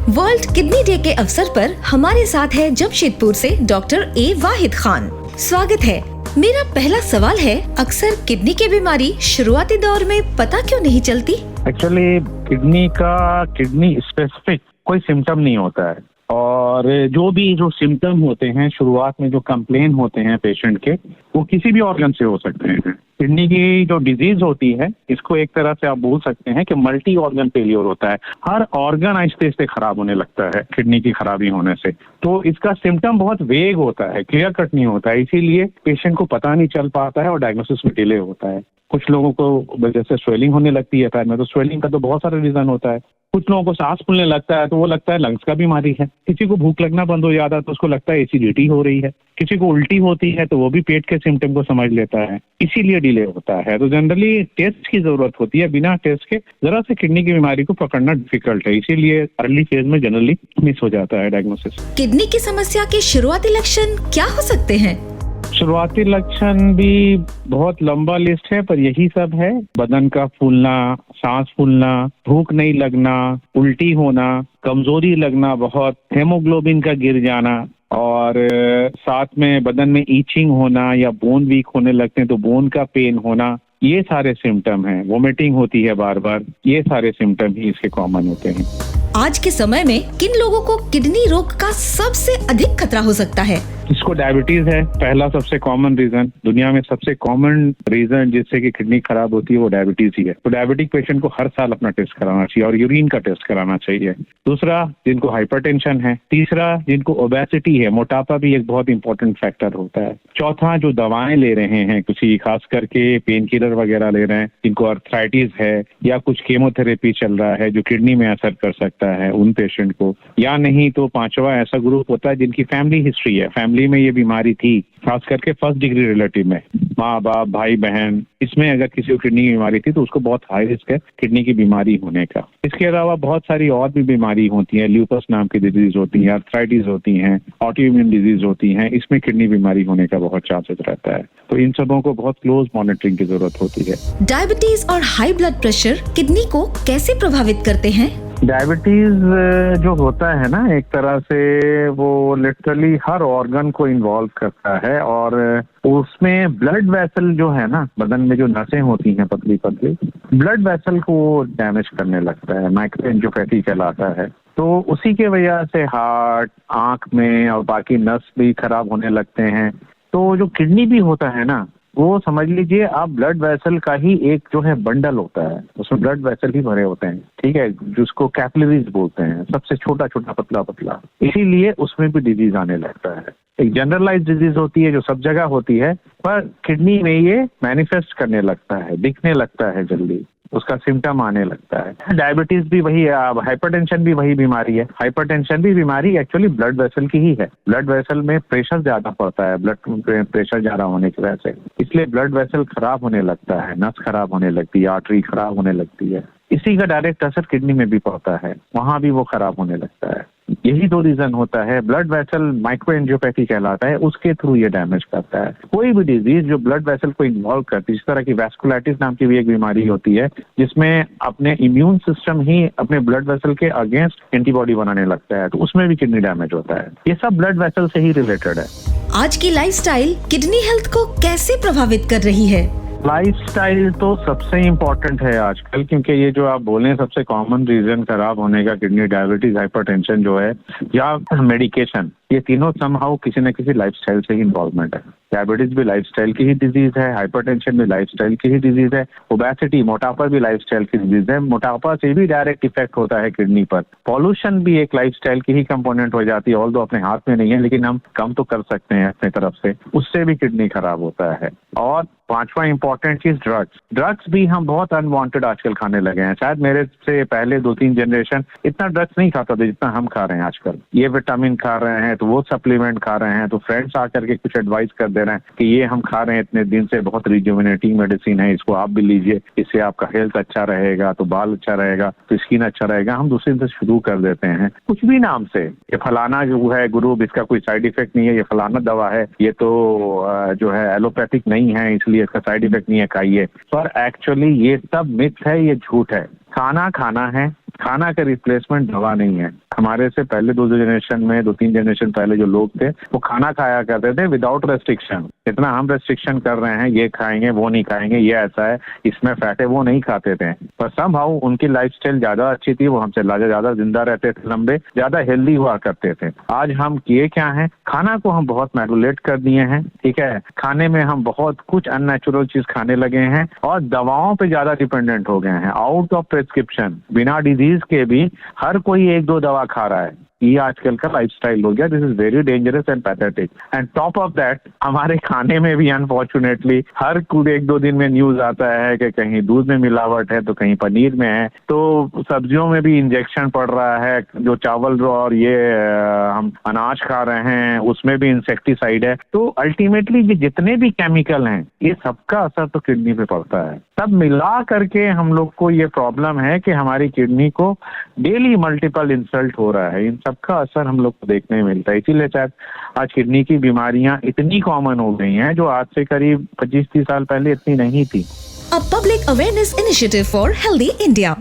World kidney day के अवसर पर हमारे साथ है जमशेदपुर से डॉक्टर ए वाहिद खान। स्वागत है। मेरा पहला सवाल है, अक्सर किडनी की बीमारी शुरुआती दौर में पता क्यों नहीं चलती? एक्चुअली किडनी स्पेसिफिक कोई सिम्टम नहीं होता है, और जो सिम्टम होते हैं शुरुआत में, जो कंप्लेन होते हैं पेशेंट के, वो किसी भी ऑर्गन से हो सकते हैं। किडनी की जो डिजीज होती है, इसको एक तरह से आप बोल सकते हैं कि मल्टी ऑर्गन फेलियर होता है। हर ऑर्गन आहिस्ते आहिस्ते खराब होने लगता है किडनी की खराबी होने से। तो इसका सिम्टम बहुत वेग होता है, क्लियर कट नहीं होता है, इसीलिए पेशेंट को पता नहीं चल पाता है और डायग्नोसिस में डिले होता है। कुछ लोगों को जैसे स्वेलिंग होने लगती है पैर में, तो स्वेलिंग का तो बहुत सारे रीजन होता है। कुछ लोगों को सांस फूलने लगता है तो वो लगता है लंग्स का बीमारी है। किसी को भूख लगना बंद हो जाता है तो उसको लगता है एसिडिटी हो रही है। किसी को उल्टी होती है तो वो भी पेट के सिम्टम को समझ लेता है, इसीलिए डिले होता है। तो जनरली टेस्ट की जरूरत होती है। बिना टेस्ट के जरा से किडनी की बीमारी को पकड़ना डिफिकल्ट है, इसीलिए अर्ली फेज में जनरली मिस हो जाता है डायग्नोसिस। किडनी की समस्या के शुरुआती लक्षण क्या हो सकते हैं? शुरुआती लक्षण भी बहुत लंबा लिस्ट है, पर यही सब है: बदन का फूलना, सांस फूलना, भूख नहीं लगना, उल्टी होना, कमजोरी लगना, बहुत हेमोग्लोबिन का गिर जाना, और साथ में बदन में ईचिंग होना या बोन वीक होने लगते हैं तो बोन का पेन होना, ये सारे सिम्टम हैं। वोमिटिंग होती है बार बार, ये सारे सिम्टम ही इसके कॉमन होते हैं। आज के समय में किन लोगों को किडनी रोग का सबसे अधिक खतरा हो सकता है? इसको डायबिटीज है पहला सबसे कॉमन रीजन। दुनिया में सबसे कॉमन रीजन जिससे कि किडनी खराब होती है वो डायबिटीज ही है। तो डायबिटिक पेशेंट को हर साल अपना टेस्ट कराना चाहिए और यूरिन का टेस्ट कराना चाहिए। दूसरा, जिनको हाइपरटेंशन है। तीसरा, जिनको ओबेसिटी है, मोटापा भी एक बहुत इंपॉर्टेंट फैक्टर होता है। चौथा, जो दवाएं ले रहे हैं, किसी खास करके पेन किलर वगैरह ले रहे हैं, जिनको अर्थराइटिस है या कुछ केमोथेरेपी चल रहा है जो किडनी में असर कर सकता है उन पेशेंट को। या नहीं तो पांचवा ऐसा ग्रुप होता है जिनकी फैमिली हिस्ट्री है, फैमिली में ये बीमारी थी, खास करके फर्स्ट डिग्री रिलेटिव में, माँ बाप भाई बहन, इसमें अगर किसी को किडनी की बीमारी थी तो उसको बहुत हाई रिस्क है किडनी की बीमारी होने का। इसके अलावा बहुत सारी और भी बीमारी होती है, ल्यूपस नाम की डिजीज होती है, अर्थराइटिस होती है, ऑटोइम्यून डिजीज होती है, इसमें किडनी बीमारी होने का बहुत चांसेस रहता है। तो इन सबों को बहुत क्लोज मॉनिटरिंग की जरूरत होती है। डायबिटीज और हाई ब्लड प्रेशर किडनी को कैसे प्रभावित करते हैं? डायबिटीज जो होता है ना, एक तरह से वो लिटरली हर ऑर्गन को इन्वॉल्व करता है, और उसमें ब्लड वेसल जो है ना, बदन में जो नसें होती हैं पतली पतली, ब्लड वेसल को डैमेज करने लगता है, माइक्रो एंजियोपैथी कहलाता है। तो उसी के वजह से हार्ट, आंख में और बाकी नस भी खराब होने लगते हैं। तो जो किडनी भी होता है ना, वो समझ लीजिए आप ब्लड वेसल का ही एक जो है बंडल होता है, उसमें ब्लड वेसल ही भरे होते हैं, ठीक है, जिसको कैपिलरीज बोलते हैं, सबसे छोटा छोटा पतला पतला। इसीलिए उसमें भी डिजीज आने लगता है। एक जनरलाइज डिजीज होती है जो सब जगह होती है, पर किडनी में ये मैनिफेस्ट करने लगता है, दिखने लगता है, जल्दी उसका सिम्टम आने लगता है। डायबिटीज भी वही है, हाइपरटेंशन भी वही बीमारी है। हाइपरटेंशन भी बीमारी एक्चुअली ब्लड वेसल की ही है। ब्लड वेसल में प्रेशर ज्यादा पड़ता है, ब्लड प्रेशर ज्यादा होने की वजह से, इसलिए ब्लड वेसल खराब होने लगता है, नस खराब होने लगती है, आर्टरी खराब होने लगती है। इसी का डायरेक्ट असर किडनी में भी पड़ता है, वहां भी वो खराब होने लगता है। यही दो रीजन होता है। ब्लड वेसल माइक्रो एंजियोपैथी कहलाता है, उसके थ्रू ये डैमेज करता है। कोई भी डिजीज जो ब्लड वेसल को इन्वॉल्व करती है, जिस तरह की वैस्कुलाइटिस नाम की भी एक बीमारी होती है, जिसमें अपने इम्यून सिस्टम ही अपने ब्लड वेसल के अगेंस्ट एंटीबॉडी बनाने लगता है, तो उसमें भी किडनी डैमेज होता है। ये सब ब्लड वेसल से ही रिलेटेड है। आज की लाइफस्टाइल किडनी हेल्थ को कैसे प्रभावित कर रही है? लाइफस्टाइल तो सबसे इम्पोर्टेंट है आजकल, क्योंकि ये जो आप बोले हैं सबसे कॉमन रीजन खराब होने का किडनी, डायबिटीज, हाइपरटेंशन जो है, या मेडिकेशन, ये तीनों समहाउ किसी न किसी लाइफस्टाइल से ही इन्वॉल्वमेंट है। डायबिटीज भी लाइफस्टाइल की ही डिजीज है, हाइपरटेंशन भी लाइफस्टाइल की ही डिजीज है, ओबेसिटी, मोटापा भी लाइफस्टाइल की डिजीज है। मोटापा से भी डायरेक्ट इफेक्ट होता है किडनी पर। पॉल्यूशन भी एक लाइफस्टाइल की ही कंपोनेंट हो जाती है, ऑल्दो अपने हाथ में नहीं है, लेकिन हम कम तो कर सकते हैं अपने तरफ से, उससे भी किडनी खराब होता है। और पांचवा इंपॉर्टेंट चीज ड्रग्स भी हम बहुत अनवांटेड आजकल खाने लगे हैं। शायद मेरे से पहले 2-3 जनरेशन इतना ड्रग्स नहीं खाता था जितना हम खा रहे हैं आजकल। ये विटामिन खा रहे हैं तो वो सप्लीमेंट खा रहे हैं, तो फ्रेंड्स आकर के कुछ एडवाइस कर दे रहे हैं कि ये हम खा रहे हैं इतने दिन से, बहुत रिजुविनेटिंग मेडिसिन है, इसको आप भी लीजिए, इससे आपका हेल्थ अच्छा रहेगा, तो बाल अच्छा रहेगा, तो स्किन अच्छा रहेगा। हम दूसरे दिन से शुरू कर देते हैं कुछ भी नाम से, ये फलाना जो है ग्रुप, इसका कोई साइड इफेक्ट नहीं है, ये फलाना दवा है, ये तो जो है एलोपैथिक नहीं है इसलिए इसका साइड इफेक्ट नहीं है, खाइए। पर एक्चुअली ये सब मिथ है, ये झूठ है। खाना है, खाना का रिप्लेसमेंट दवा नहीं है। हमारे से पहले 2-3 जनरेशन पहले जो लोग थे वो खाना खाया करते थे विदाउट रेस्ट्रिक्शन। जितना हम रेस्ट्रिक्शन कर रहे हैं, ये खाएंगे वो नहीं खाएंगे, ये ऐसा है, इसमें फैट है, वो नहीं खाते थे। पर समहाउ उनकी लाइफस्टाइल ज्यादा अच्छी थी, वो हमसे ज्यादा जिंदा रहते थे, लंबे, ज्यादा हेल्दी हुआ करते थे। आज हम किए क्या है, खाना को हम बहुत मैनिपुलेट कर दिए हैं, ठीक है। खाने में हम बहुत कुछ अननेचुरल चीज खाने लगे हैं और दवाओं पे ज्यादा डिपेंडेंट हो गए हैं। आउट ऑफ प्रिस्क्रिप्शन, बिना डिजीज के भी हर कोई 1-2 दवा खा रहा है। ये आजकल का लाइफस्टाइल हो गया। This is very dangerous and pathetic. And top of that, हमारे खाने में भी अनफॉर्चुनेटली हर 1-2 दिन में न्यूज आता है कि कहीं दूध में मिलावट है, तो कहीं पनीर में है, तो सब्जियों में भी इंजेक्शन पड़ रहा है। जो चावल और ये हम अनाज खा रहे हैं उसमें भी इंसेक्टिसाइड है। तो अल्टीमेटली ये जितने भी केमिकल हैं, ये सबका असर तो किडनी पे पड़ता है। सब मिला करके हम लोग को ये प्रॉब्लम है कि हमारी किडनी को डेली मल्टीपल इंसल्ट हो रहा है। इन सबका असर हम लोग को देखने में मिलता है। इसीलिए शायद आज किडनी की बीमारियां इतनी कॉमन हो गई हैं, जो आज से करीब 25-30 साल पहले इतनी नहीं थी। A public awareness initiative for healthy India.